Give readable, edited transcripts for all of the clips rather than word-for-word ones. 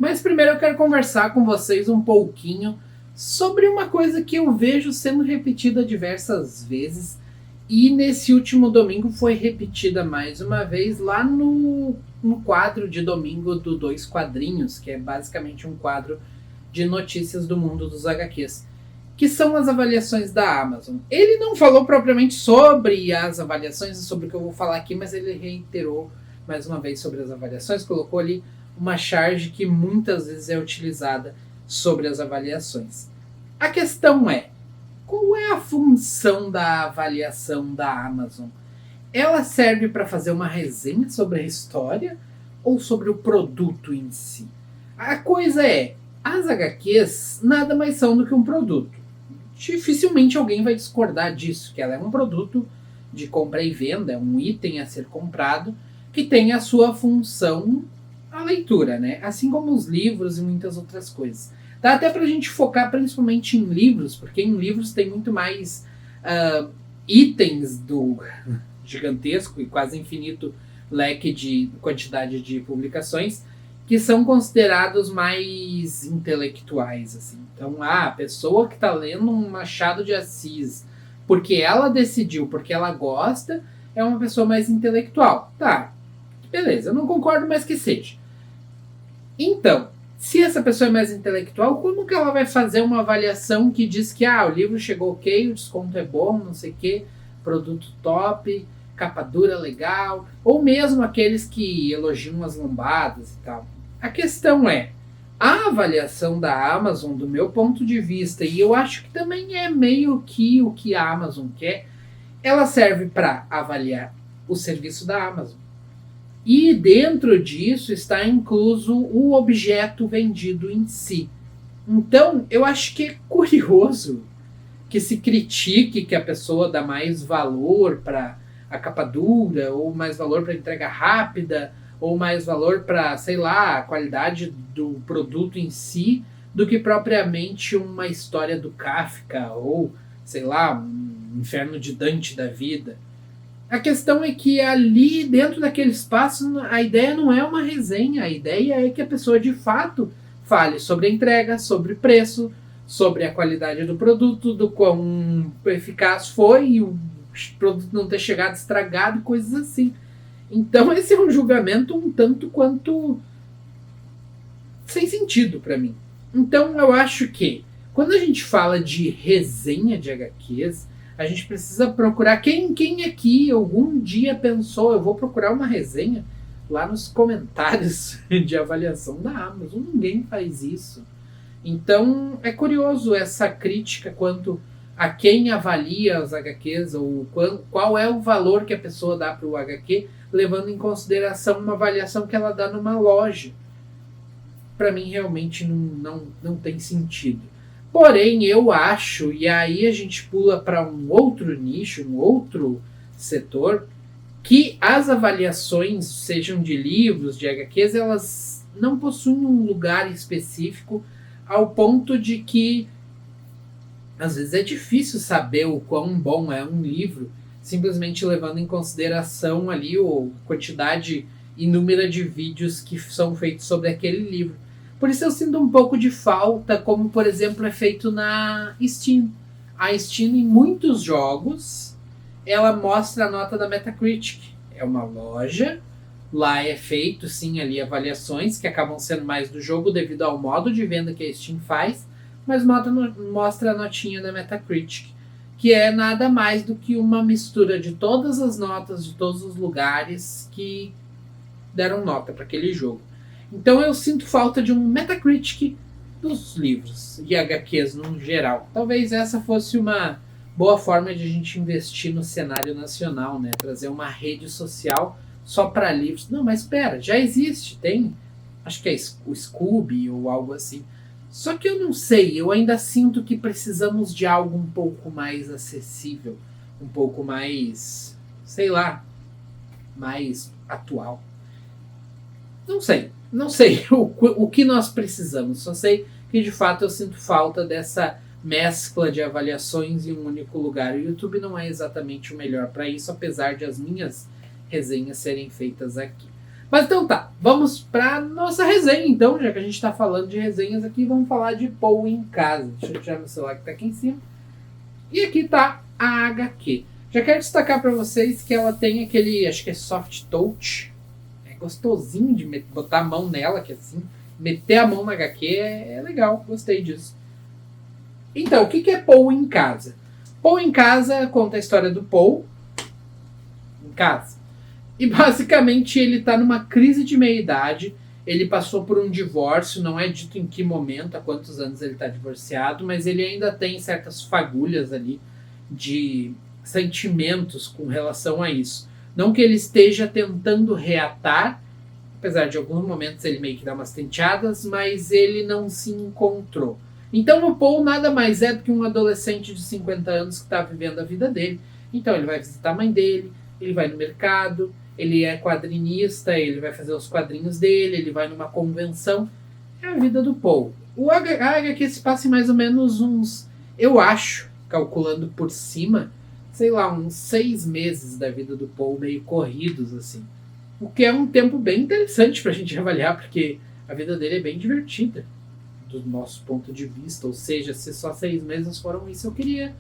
Mas primeiro eu quero conversar com vocês um pouquinho sobre uma coisa que eu vejo sendo repetida diversas vezes e nesse último domingo foi repetida mais uma vez lá no quadro de domingo do Dois Quadrinhos, que é basicamente um quadro de notícias do mundo dos HQs, que são as avaliações da Amazon. Ele não falou propriamente sobre as avaliações e sobre o que eu vou falar aqui, mas ele reiterou mais uma vez sobre as avaliações, colocou ali uma charge que muitas vezes é utilizada sobre as avaliações. A questão é, qual é a função da avaliação da Amazon? Ela serve para fazer uma resenha sobre a história ou sobre o produto em si? A coisa é, as HQs nada mais são do que um produto. Dificilmente alguém vai discordar disso, que ela é um produto de compra e venda, é um item a ser comprado, que tem a sua função a leitura, né? Assim como os livros e muitas outras coisas. Dá até pra gente focar principalmente em livros, porque em livros tem muito mais itens do gigantesco e quase infinito leque de quantidade de publicações que são considerados mais intelectuais, assim. Então, a pessoa que está lendo um Machado de Assis porque ela decidiu, porque ela gosta, é uma pessoa mais intelectual. Tá, beleza, eu não concordo, mas que seja. Então, se essa pessoa é mais intelectual, como que ela vai fazer uma avaliação que diz que o livro chegou ok, o desconto é bom, não sei o que, produto top, capa dura legal, ou mesmo aqueles que elogiam as lombadas e tal. A questão é, a avaliação da Amazon, do meu ponto de vista, e eu acho que também é meio que o que a Amazon quer, ela serve para avaliar o serviço da Amazon. E dentro disso está incluso o objeto vendido em si. Então, eu acho que é curioso que se critique que a pessoa dá mais valor para a capa dura, ou mais valor para entrega rápida, ou mais valor para, sei lá, a qualidade do produto em si, do que propriamente uma história do Kafka, ou, sei lá, um Inferno de Dante da vida. A questão é que ali, dentro daquele espaço, a ideia não é uma resenha, a ideia é que a pessoa de fato fale sobre a entrega, sobre preço, sobre a qualidade do produto, do quão eficaz foi e o produto não ter chegado estragado e coisas assim. Então esse é um julgamento um tanto quanto sem sentido para mim. Então eu acho que quando a gente fala de resenha de HQs, a gente precisa procurar quem aqui algum dia pensou, eu vou procurar uma resenha lá nos comentários de avaliação da Amazon. Ninguém faz isso. Então é curioso essa crítica quanto a quem avalia os HQs, ou qual é o valor que a pessoa dá para o HQ, levando em consideração uma avaliação que ela dá numa loja. Para mim realmente não tem sentido. Porém, eu acho, e aí a gente pula para um outro nicho, um outro setor, que as avaliações, sejam de livros, de HQs, elas não possuem um lugar específico ao ponto de que às vezes é difícil saber o quão bom é um livro, simplesmente levando em consideração ali a quantidade inúmera de vídeos que são feitos sobre aquele livro. Por isso eu sinto um pouco de falta, como por exemplo é feito na Steam. A Steam, em muitos jogos, ela mostra a nota da Metacritic. É uma loja, lá é feito sim ali avaliações que acabam sendo mais do jogo devido ao modo de venda que a Steam faz, mas mostra a notinha da Metacritic, que é nada mais do que uma mistura de todas as notas de todos os lugares que deram nota para aquele jogo. Então eu sinto falta de um Metacritic dos livros e HQs no geral. Talvez essa fosse uma boa forma de a gente investir no cenário nacional, né? Trazer uma rede social só para livros. Não, mas espera, já existe, tem, acho que é o Scooby ou algo assim. Só que eu não sei, eu ainda sinto que precisamos de algo um pouco mais acessível, um pouco mais, sei lá, mais atual. Não sei o que nós precisamos, só sei que de fato eu sinto falta dessa mescla de avaliações em um único lugar. O YouTube não é exatamente o melhor para isso, apesar de as minhas resenhas serem feitas aqui. Mas então tá, vamos pra nossa resenha então, já que a gente tá falando de resenhas aqui, vamos falar de Poe em Casa. Deixa eu tirar meu celular que tá aqui em cima. E aqui tá a HQ. Já quero destacar pra vocês que ela tem aquele, acho que é soft touch. É gostosinho de botar a mão nela, que assim, meter a mão na HQ é legal, gostei disso. Então, o que é Poe em Casa? Poe em Casa conta a história do Poe em casa. E basicamente ele está numa crise de meia-idade. Ele passou por um divórcio, não é dito em que momento, há quantos anos ele está divorciado, mas ele ainda tem certas fagulhas ali de sentimentos com relação a isso. Não que ele esteja tentando reatar, apesar de alguns momentos ele meio que dá umas tenteadas, mas ele não se encontrou. Então o Poe nada mais é do que um adolescente de 50 anos que está vivendo a vida dele. Então ele vai visitar a mãe dele, ele vai no mercado, ele é quadrinista, ele vai fazer os quadrinhos dele, ele vai numa convenção. É a vida do Poe. O HQ se passa em mais ou menos uns, eu acho, calculando por cima, sei lá, uns 6 meses da vida do Poe, meio corridos, assim. O que é um tempo bem interessante pra gente avaliar, porque a vida dele é bem divertida, do nosso ponto de vista. Ou seja, se só 6 meses foram isso, eu queria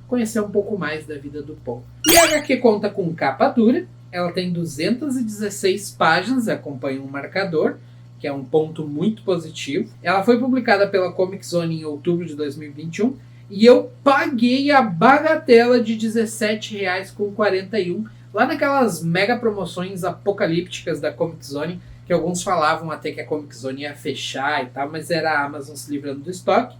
conhecer um pouco mais da vida do Poe. E a HQ conta com capa dura. Ela tem 216 páginas, acompanha um marcador, que é um ponto muito positivo. Ela foi publicada pela Comic Zone em outubro de 2021 e eu paguei a bagatela de R$17,41 lá naquelas mega promoções apocalípticas da Comic Zone, que alguns falavam até que a Comic Zone ia fechar e tal, mas era a Amazon se livrando do estoque.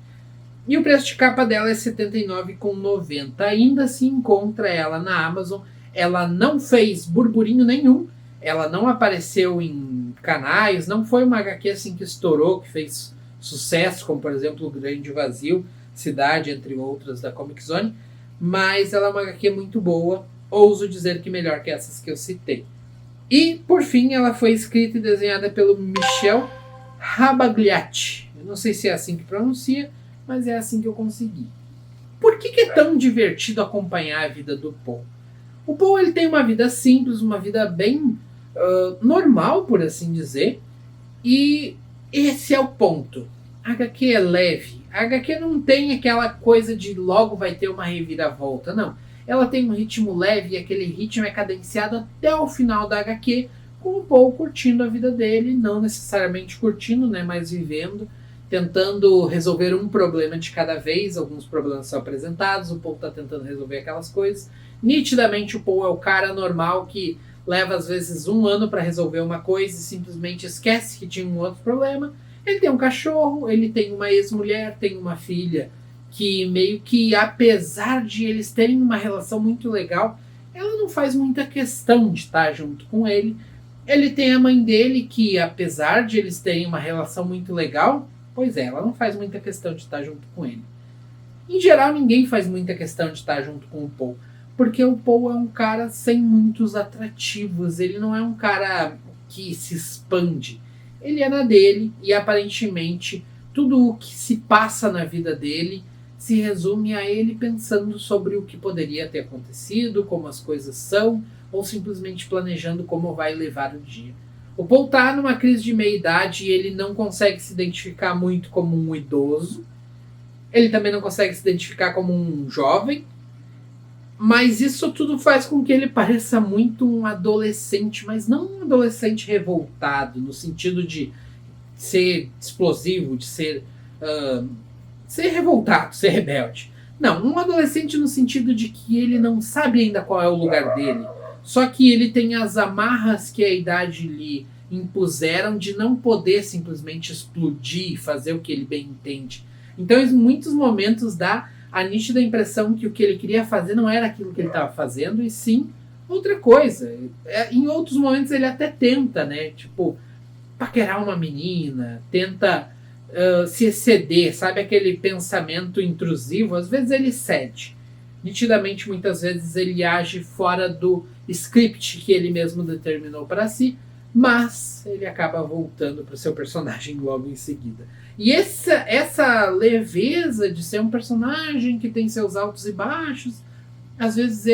E o preço de capa dela é R$ 79,90. Ainda se encontra ela na Amazon. Ela não fez burburinho nenhum, ela não apareceu em canais, não foi uma HQ assim que estourou, que fez sucesso, como por exemplo O Grande Vazio, Cidade, entre outras da Comic Zone, mas ela é uma HQ muito boa, ouso dizer que melhor que essas que eu citei. E, por fim, ela foi escrita e desenhada pelo Michel Rabagliati. Eu não sei se é assim que pronuncia, mas é assim que eu consegui. Por que é tão divertido acompanhar a vida do Poe? O Poe ele tem uma vida simples, uma vida bem normal, por assim dizer. E esse é o ponto. A HQ é leve. A HQ não tem aquela coisa de logo vai ter uma reviravolta, não. Ela tem um ritmo leve e aquele ritmo é cadenciado até o final da HQ, com o Poe curtindo a vida dele, não necessariamente curtindo, né, mas vivendo, tentando resolver um problema de cada vez. Alguns problemas são apresentados, o Poe está tentando resolver aquelas coisas. Nitidamente o Poe é o cara normal que leva às vezes 1 ano para resolver uma coisa e simplesmente esquece que tinha um outro problema. Ele tem um cachorro, ele tem uma ex-mulher, tem uma filha que meio que, apesar de eles terem uma relação muito legal, ela não faz muita questão de estar junto com ele. Ele tem a mãe dele que, apesar de eles terem uma relação muito legal, pois é, ela não faz muita questão de estar junto com ele. Em geral, ninguém faz muita questão de estar junto com o Poe, porque o Poe é um cara sem muitos atrativos, ele não é um cara que se expande. Ele é na dele e aparentemente tudo o que se passa na vida dele se resume a ele pensando sobre o que poderia ter acontecido, como as coisas são, ou simplesmente planejando como vai levar o dia. O Poe está numa crise de meia-idade e ele não consegue se identificar muito como um idoso. Ele também não consegue se identificar como um jovem. Mas isso tudo faz com que ele pareça muito um adolescente, mas não um adolescente revoltado, no sentido de ser explosivo, de ser revoltado, ser rebelde. Não, um adolescente no sentido de que ele não sabe ainda qual é o lugar dele. Só que ele tem as amarras que a idade lhe impuseram de não poder simplesmente explodir e fazer o que ele bem entende. Então, em muitos momentos dá a nítida impressão que o que ele queria fazer não era aquilo que ele estava fazendo, e sim outra coisa. Em outros momentos ele até tenta, né? Tipo, paquerar uma menina, tenta se exceder, sabe? Aquele pensamento intrusivo. Às vezes ele cede. Nitidamente, muitas vezes ele age fora do script que ele mesmo determinou para si, mas ele acaba voltando para o seu personagem logo em seguida. E essa leveza de ser um personagem que tem seus altos e baixos, às vezes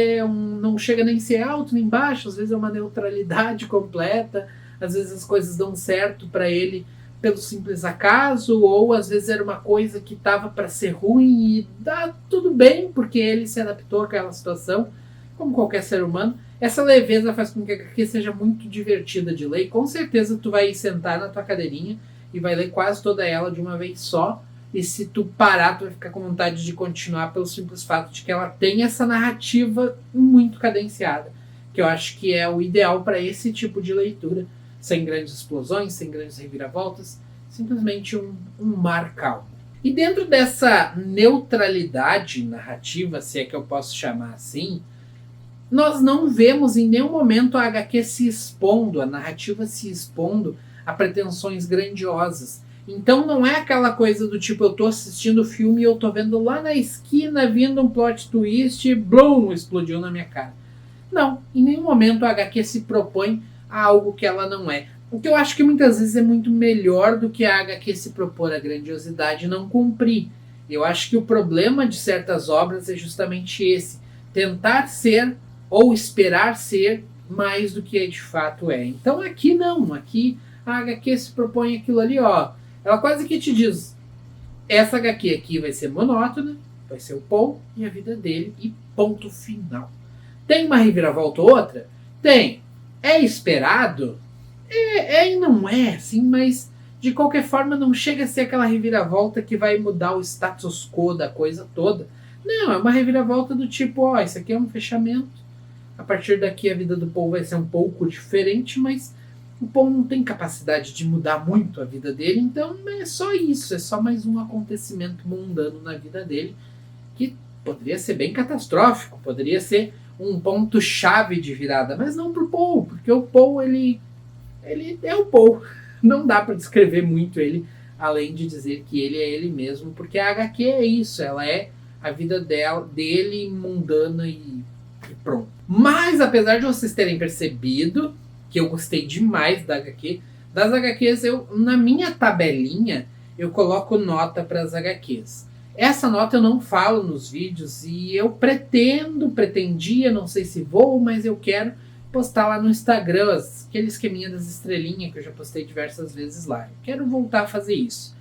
não chega nem a ser alto nem baixo, às vezes é uma neutralidade completa, às vezes as coisas dão certo para ele pelo simples acaso, ou às vezes era uma coisa que estava para ser ruim e dá tudo bem, porque ele se adaptou àquela situação, como qualquer ser humano. Essa leveza faz com que a HQ seja muito divertida de ler, e com certeza tu vai sentar na tua cadeirinha e vai ler quase toda ela de uma vez só, e se tu parar, tu vai ficar com vontade de continuar pelo simples fato de que ela tem essa narrativa muito cadenciada, que eu acho que é o ideal para esse tipo de leitura, sem grandes explosões, sem grandes reviravoltas, simplesmente um mar calmo. E dentro dessa neutralidade narrativa, se é que eu posso chamar assim, nós não vemos em nenhum momento a HQ se expondo, a narrativa se expondo a pretensões grandiosas. Então não é aquela coisa do tipo, eu tô assistindo o filme e eu tô vendo lá na esquina vindo um plot twist e blum, explodiu na minha cara. Não, em nenhum momento a HQ se propõe a algo que ela não é. O que eu acho que muitas vezes é muito melhor do que a HQ se propor a grandiosidade e não cumprir. Eu acho que o problema de certas obras é justamente esse, tentar ser ou esperar ser mais do que de fato é. Então aqui não, aqui a HQ se propõe aquilo ali, ó. Ela quase que te diz, essa HQ aqui vai ser monótona, vai ser o Paul e a vida dele e ponto final. Tem uma reviravolta ou outra? Tem. É esperado? É e não é, assim, mas de qualquer forma não chega a ser aquela reviravolta que vai mudar o status quo da coisa toda. Não, é uma reviravolta do tipo, ó, isso aqui é um fechamento. A partir daqui a vida do Paul vai ser um pouco diferente, mas o Paul não tem capacidade de mudar muito a vida dele, então é só isso, é só mais um acontecimento mundano na vida dele, que poderia ser bem catastrófico, poderia ser um ponto-chave de virada, mas não pro Paul, porque o Paul, ele é o Paul. Não dá para descrever muito ele, além de dizer que ele é ele mesmo, porque a HQ é isso, ela é a vida dele mundana e pronto. Mas, apesar de vocês terem percebido que eu gostei demais da HQ, das HQs, na minha tabelinha, eu coloco nota para as HQs. Essa nota eu não falo nos vídeos e eu pretendia, não sei se vou, mas eu quero postar lá no Instagram, aquele esqueminha das estrelinhas que eu já postei diversas vezes lá. Eu quero voltar a fazer isso.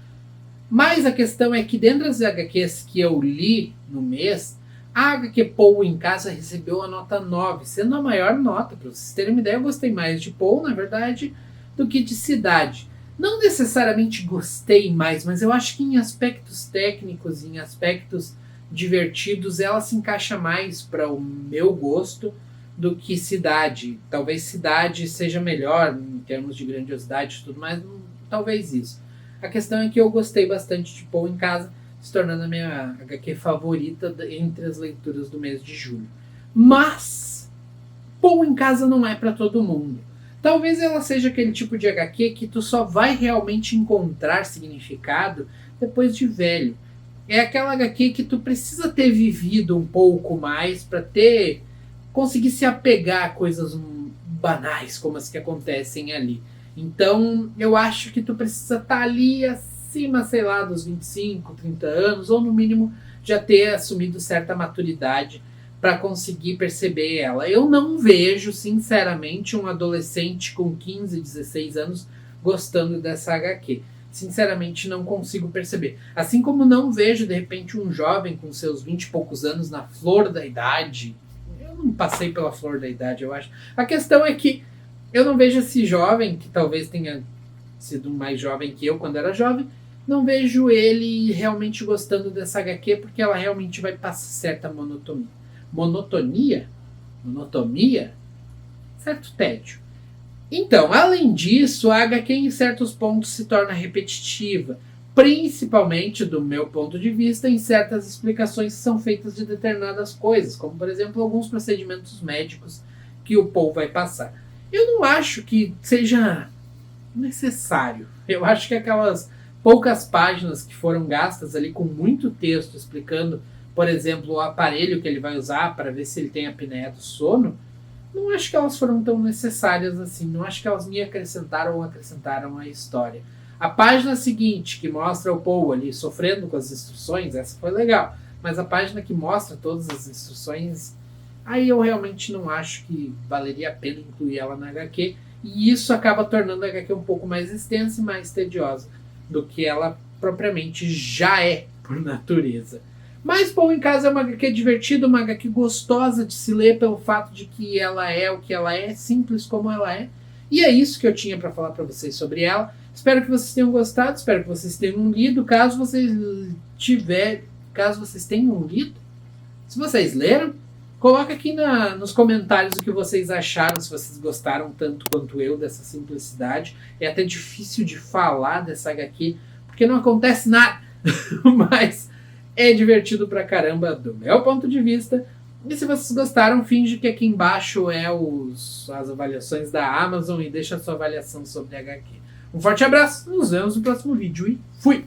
Mas a questão é que dentro das HQs que eu li no mês, a HQ Paul em Casa recebeu a nota 9, sendo a maior nota. Para vocês terem uma ideia, eu gostei mais de Paul, na verdade, do que de Cidade. Não necessariamente gostei mais, mas eu acho que em aspectos técnicos, em aspectos divertidos, ela se encaixa mais para o meu gosto do que Cidade. Talvez Cidade seja melhor em termos de grandiosidade e tudo mais, talvez isso. A questão é que eu gostei bastante de Paul em Casa, se tornando a minha HQ favorita entre as leituras do mês de julho. Mas Paul em Casa não é para todo mundo. Talvez ela seja aquele tipo de HQ que tu só vai realmente encontrar significado depois de velho. É aquela HQ que tu precisa ter vivido um pouco mais para conseguir se apegar a coisas banais como as que acontecem ali. Então eu acho que tu precisa estar ali acima, sei lá, dos 25, 30 anos, ou no mínimo já ter assumido certa maturidade para conseguir perceber ela. Eu não vejo, sinceramente, um adolescente com 15, 16 anos gostando dessa HQ. Sinceramente, não consigo perceber. Assim como não vejo, de repente, um jovem com seus 20 e poucos anos na flor da idade. Eu não passei pela flor da idade, eu acho. A questão é que eu não vejo esse jovem, que talvez tenha sido mais jovem que eu quando era jovem, não vejo ele realmente gostando dessa HQ, porque ela realmente vai passar certa monotonia, certo tédio. Então, além disso, a HQ em certos pontos se torna repetitiva, principalmente do meu ponto de vista, em certas explicações que são feitas de determinadas coisas, como por exemplo alguns procedimentos médicos que o Paul vai passar. Eu não acho que seja necessário. Eu acho que aquelas poucas páginas que foram gastas ali com muito texto explicando, por exemplo, o aparelho que ele vai usar para ver se ele tem apneia do sono, não acho que elas foram tão necessárias assim. Não acho que elas me acrescentaram ou acrescentaram a história. A página seguinte, que mostra o Paul ali sofrendo com as instruções, essa foi legal. Mas a página que mostra todas as instruções, aí eu realmente não acho que valeria a pena incluir ela na HQ. e isso acaba tornando a HQ um pouco mais extensa e mais tediosa do que ela propriamente já é por natureza. Mas Paul em Casa é uma HQ divertida, uma HQ gostosa de se ler pelo fato de que ela é o que ela é, simples como ela é. E é isso que eu tinha para falar para vocês sobre ela. Espero que vocês tenham gostado, espero que vocês tenham lido. Caso vocês tenham lido, se vocês leram, coloca aqui nos comentários o que vocês acharam, se vocês gostaram tanto quanto eu dessa simplicidade. É até difícil de falar dessa HQ, porque não acontece nada, mas é divertido pra caramba do meu ponto de vista. E se vocês gostaram, finge que aqui embaixo é as avaliações da Amazon e deixa a sua avaliação sobre a HQ. Um forte abraço, nos vemos no próximo vídeo e fui!